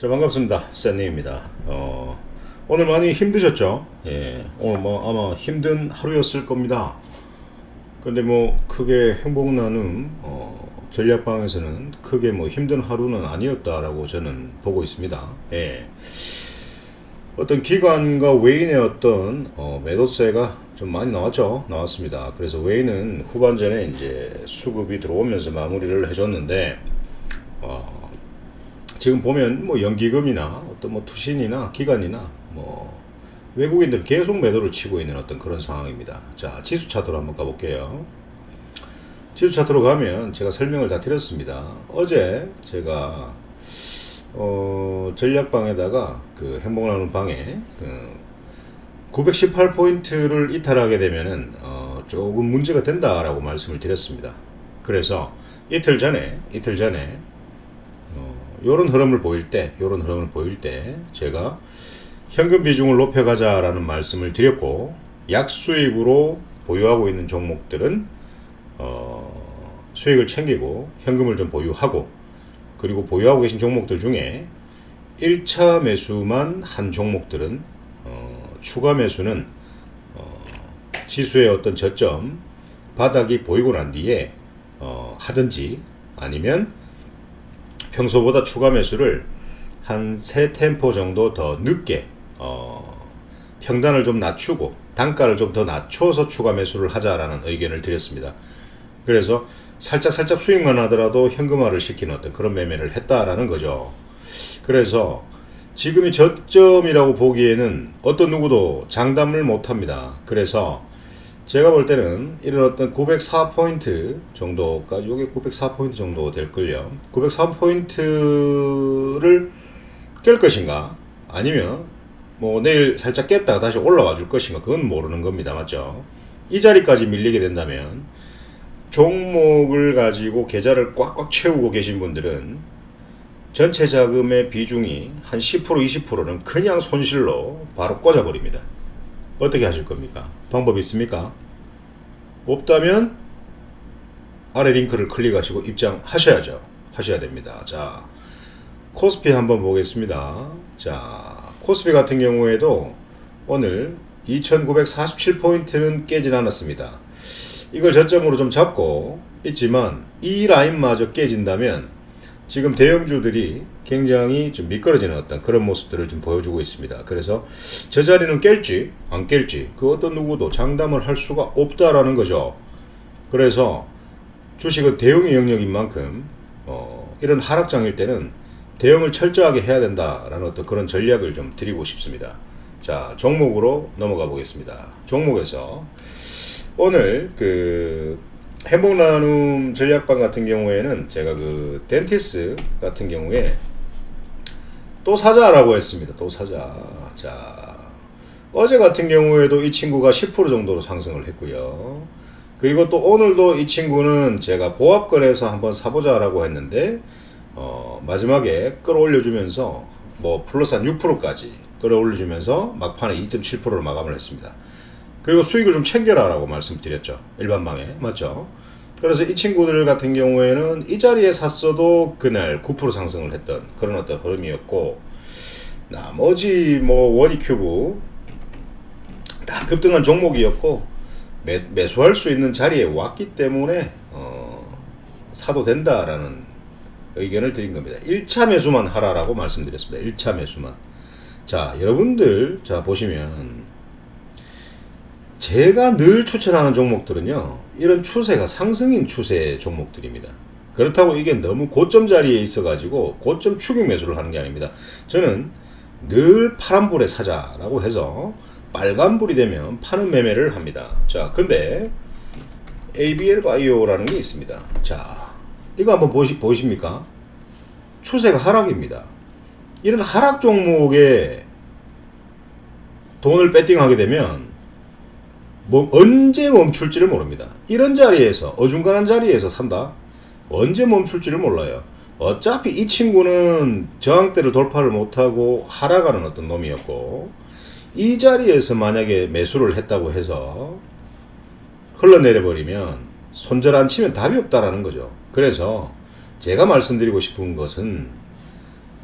자, 반갑습니다. 샌님입니다. 오늘 많이 힘드셨죠? 예, 오늘 아마 힘든 하루였을 겁니다. 근데 크게 행복 나눔, 전략방에서는 크게 힘든 하루는 아니었다라고 저는 보고 있습니다. 예. 어떤 기관과 외인의 어떤, 매도세가 좀 많이 나왔습니다. 그래서 외인은 후반전에 이제 수급이 들어오면서 마무리를 해줬는데, 지금 보면 연기금이나 어떤 투신이나 기관이나 외국인들 계속 매도를 치고 있는 어떤 그런 상황입니다. 자, 지수 차트로 한번 가볼게요. 지수 차트로 가면 제가 설명을 다 드렸습니다. 어제 제가 전략방에다가 그 행복나눔 방에 918포인트를 이탈하게 되면은 조금 문제가 된다라고 말씀을 드렸습니다. 그래서 이틀 전에 요런 흐름을 보일 때 제가 현금 비중을 높여가자라는 말씀을 드렸고, 약수익으로 보유하고 있는 종목들은 수익을 챙기고 현금을 좀 보유하고, 그리고 보유하고 계신 종목들 중에 1차 매수만 한 종목들은 추가 매수는 지수의 어떤 저점 바닥이 보이고 난 뒤에 하든지, 아니면 평소보다 추가 매수를 한 3템포 정도 더 늦게 평단을 좀 낮추고 단가를 좀 더 낮춰서 추가 매수를 하자라는 의견을 드렸습니다. 그래서 살짝 수익만 하더라도 현금화를 시키는 어떤 그런 매매를 했다라는 거죠. 그래서 지금이 저점이라고 보기에는 어떤 누구도 장담을 못합니다. 그래서 제가 볼 때는 이런 어떤 904포인트 정도까지, 요게 904포인트 정도 될걸요. 904포인트를 깰 것인가, 아니면 내일 살짝 깼다가 다시 올라와 줄 것인가, 그건 모르는 겁니다. 맞죠? 이 자리까지 밀리게 된다면 종목을 가지고 계좌를 꽉꽉 채우고 계신 분들은 전체 자금의 비중이 한 10% 20%는 그냥 손실로 바로 꽂아버립니다. 어떻게 하실 겁니까? 방법이 있습니까? 없다면 아래 링크를 클릭하시고 입장하셔야죠. 하셔야 됩니다. 자, 코스피 한번 보겠습니다. 자, 코스피 같은 경우에도 오늘 2947포인트는 깨진 않았습니다. 이걸 저점으로 좀 잡고 있지만, 이 라인마저 깨진다면 지금 대형주들이 굉장히 좀 미끄러지는 어떤 그런 모습들을 좀 보여주고 있습니다. 그래서 저 자리는 깰지 안 깰지 그 어떤 누구도 장담을 할 수가 없다라는 거죠. 그래서 주식은 대응의 영역인 만큼 이런 하락장일 때는 대응을 철저하게 해야 된다라는 어떤 그런 전략을 좀 드리고 싶습니다. 자, 종목으로 넘어가 보겠습니다. 종목에서 오늘 행복나눔 전략방 같은 경우에는 제가 덴티스 같은 경우에 또 사자라고 했습니다. 또 사자. 자, 어제 같은 경우에도 이 친구가 10% 정도로 상승을 했고요. 그리고 또 오늘도 이 친구는 제가 보합권에서 한번 사보자라고 했는데 마지막에 끌어올려주면서 플러스 한 6%까지 끌어올려주면서 막판에 2.7%로 마감을 했습니다. 그리고 수익을 좀 챙겨라라고 말씀드렸죠. 일반방에. 맞죠? 그래서 이 친구들 같은 경우에는 이 자리에 샀어도 그날 9% 상승을 했던 그런 어떤 흐름이었고, 나머지 원익큐브 다 급등한 종목이었고, 매수할 수 있는 자리에 왔기 때문에 사도 된다라는 의견을 드린 겁니다. 1차 매수만 하라라고 말씀드렸습니다. 1차 매수만. 자, 여러분들 보시면 제가 늘 추천하는 종목들은요, 이런 추세가 상승인 추세 종목들입니다. 그렇다고 이게 너무 고점 자리에 있어가지고 고점 추격 매수를 하는 게 아닙니다. 저는 늘 파란불에 사자라고 해서 빨간불이 되면 파는 매매를 합니다. 자, 근데 ABL 바이오라는 게 있습니다. 자, 이거 한번 보이십니까? 추세가 하락입니다. 이런 하락 종목에 돈을 배팅하게 되면 언제 멈출지를 모릅니다. 이런 자리에서, 어중간한 자리에서 산다? 언제 멈출지를 몰라요. 어차피 이 친구는 저항대를 돌파를 못하고 하락하는 어떤 놈이었고, 이 자리에서 만약에 매수를 했다고 해서 흘러내려버리면 손절 안 치면 답이 없다라는 거죠. 그래서 제가 말씀드리고 싶은 것은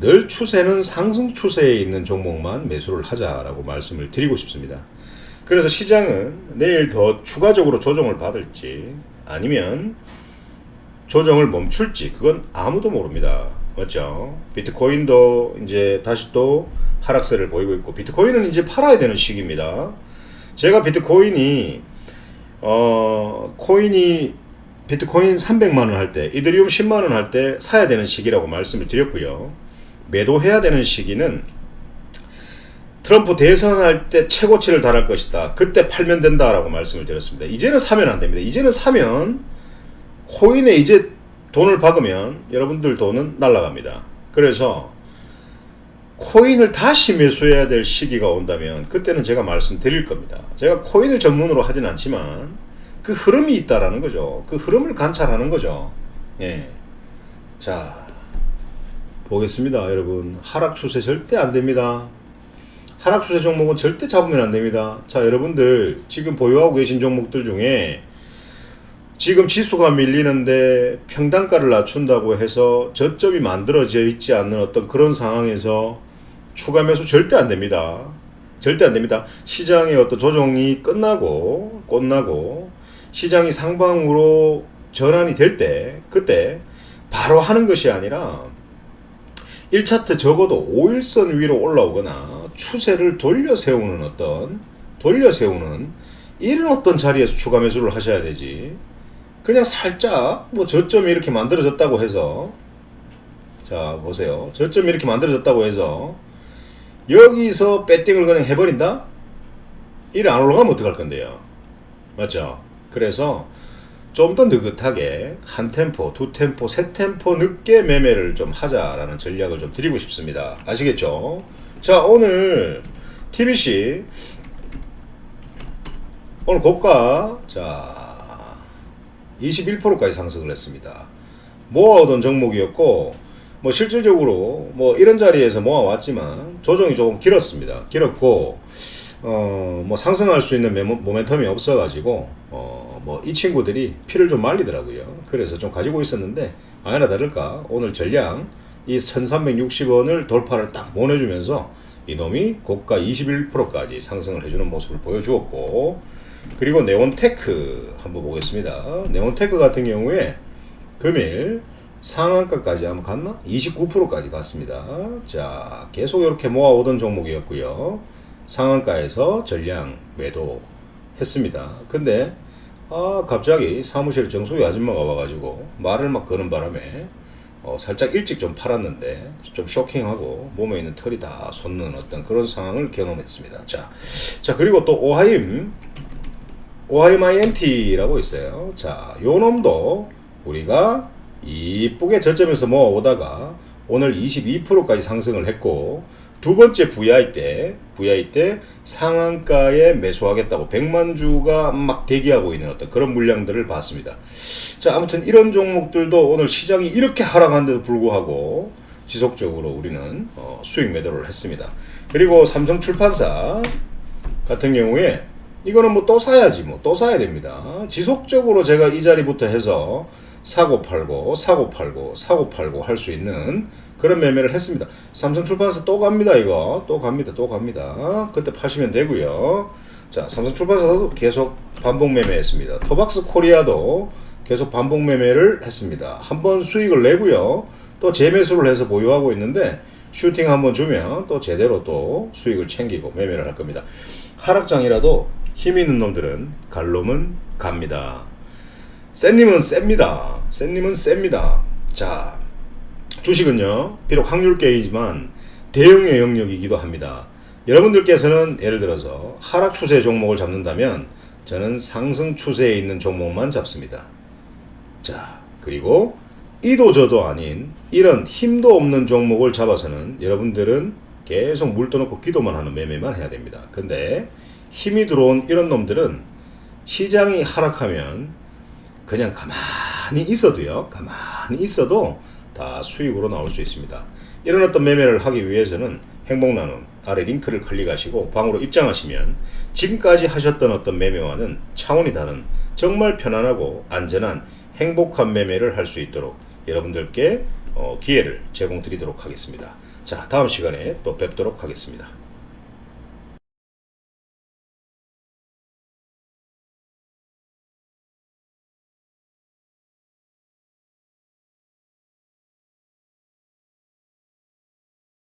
늘 추세는 상승 추세에 있는 종목만 매수를 하자라고 말씀을 드리고 싶습니다. 그래서 시장은 내일 더 추가적으로 조정을 받을지 아니면 조정을 멈출지 그건 아무도 모릅니다. 맞죠? 비트코인도 이제 다시 또 하락세를 보이고 있고 비트코인은 이제 팔아야 되는 시기입니다. 제가 비트코인이 비트코인 300만원 할 때 이더리움 10만원 할 때 사야 되는 시기라고 말씀을 드렸고요. 매도해야 되는 시기는 트럼프 대선할 때 최고치를 달할 것이다. 그때 팔면 된다라고 말씀을 드렸습니다. 이제는 사면 안 됩니다. 이제는 사면 코인에 이제 돈을 박으면 여러분들 돈은 날아갑니다. 그래서 코인을 다시 매수해야 될 시기가 온다면 그때는 제가 말씀드릴 겁니다. 제가 코인을 전문으로 하진 않지만 그 흐름이 있다라는 거죠. 그 흐름을 관찰하는 거죠. 예. 자, 보겠습니다. 여러분, 하락 추세 절대 안 됩니다. 하락 추세 종목은 절대 잡으면 안 됩니다. 자, 여러분들 지금 보유하고 계신 종목들 중에 지금 지수가 밀리는데 평단가를 낮춘다고 해서 저점이 만들어져 있지 않는 어떤 그런 상황에서 추가 매수 절대 안 됩니다. 절대 안 됩니다. 시장의 어떤 조정이 끝나고 시장이 상방으로 전환이 될 때 그때 바로 하는 것이 아니라 1차트 적어도 5일선 위로 올라오거나 추세를 돌려 세우는 이런 어떤 자리에서 추가 매수를 하셔야 되지. 그냥 살짝 뭐 저점이 이렇게 만들어졌다고 해서 자 보세요. 저점이 이렇게 만들어졌다고 해서 여기서 배팅을 그냥 해버린다? 이래 안 올라가면 어떡할 건데요. 맞죠? 그래서 좀 더 느긋하게 한 템포, 두 템포, 세 템포 늦게 매매를 좀 하자라는 전략을 좀 드리고 싶습니다. 아시겠죠? 자, 오늘 TBC 오늘 고가 자 21%까지 상승을 했습니다. 모아오던 종목이었고 뭐 실질적으로 뭐 이런 자리에서 모아왔지만 조정이 조금 길었고 뭐 상승할 수 있는 모멘텀이 없어가지고 뭐 이 친구들이 피를 좀 말리더라고요. 그래서 좀 가지고 있었는데 아니나 다를까 오늘 전량 이 1360원을 돌파를 딱 보내주면서 이놈이 고가 21%까지 상승을 해주는 모습을 보여주었고, 그리고 네온테크 한번 보겠습니다. 네온테크 같은 경우에 금일 상한가까지 한번 갔나? 29%까지 갔습니다. 자, 계속 이렇게 모아오던 종목이었고요. 상한가에서 전량 매도했습니다. 근데 갑자기 사무실에 정수기 아줌마가 와가지고 말을 막 거는 바람에 살짝 일찍 좀 팔았는데 좀 쇼킹하고 몸에 있는 털이 다 솟는 어떤 그런 상황을 경험했습니다. 자 그리고 또 오하임 INT라고 있어요. 자, 요 놈도 우리가 이쁘게 저점에서 모아오다가 오늘 22%까지 상승을 했고, 두 번째 VI 때 상한가에 매수하겠다고 100만 주가 막 대기하고 있는 어떤 그런 물량들을 봤습니다. 자, 아무튼 이런 종목들도 오늘 시장이 이렇게 하락한데도 불구하고 지속적으로 우리는 수익 매도를 했습니다. 그리고 삼성출판사 같은 경우에 이거는 뭐 또 사야지, 뭐 또 사야 됩니다. 지속적으로 제가 이 자리부터 해서 사고 팔고 할 수 있는 그런 매매를 했습니다. 삼성출판사 또 갑니다. 이거 또 갑니다. 그때 파시면 되고요. 자, 삼성출판사도 계속 반복 매매했습니다. 토박스 코리아도 계속 반복 매매를 했습니다. 한번 수익을 내고요. 또 재매수를 해서 보유하고 있는데 슈팅 한번 주면 또 제대로 또 수익을 챙기고 매매를 할 겁니다. 하락장이라도 힘 있는 놈들은 갈 놈은 갑니다. 센 님은 셉니다. 자, 주식은요, 비록 확률게임이지만 대응의 영역이기도 합니다. 여러분들께서는 예를 들어서 하락 추세 종목을 잡는다면 저는 상승 추세에 있는 종목만 잡습니다. 자, 그리고 이도 저도 아닌 이런 힘도 없는 종목을 잡아서는 여러분들은 계속 물 떠놓고 기도만 하는 매매만 해야 됩니다. 근데 힘이 들어온 이런 놈들은 시장이 하락하면 그냥 가만히 있어도 다 수익으로 나올 수 있습니다. 이런 어떤 매매를 하기 위해서는 행복나눔 아래 링크를 클릭하시고 방으로 입장하시면 지금까지 하셨던 어떤 매매와는 차원이 다른 정말 편안하고 안전한 행복한 매매를 할 수 있도록 여러분들께 기회를 제공드리도록 하겠습니다. 자, 다음 시간에 또 뵙도록 하겠습니다.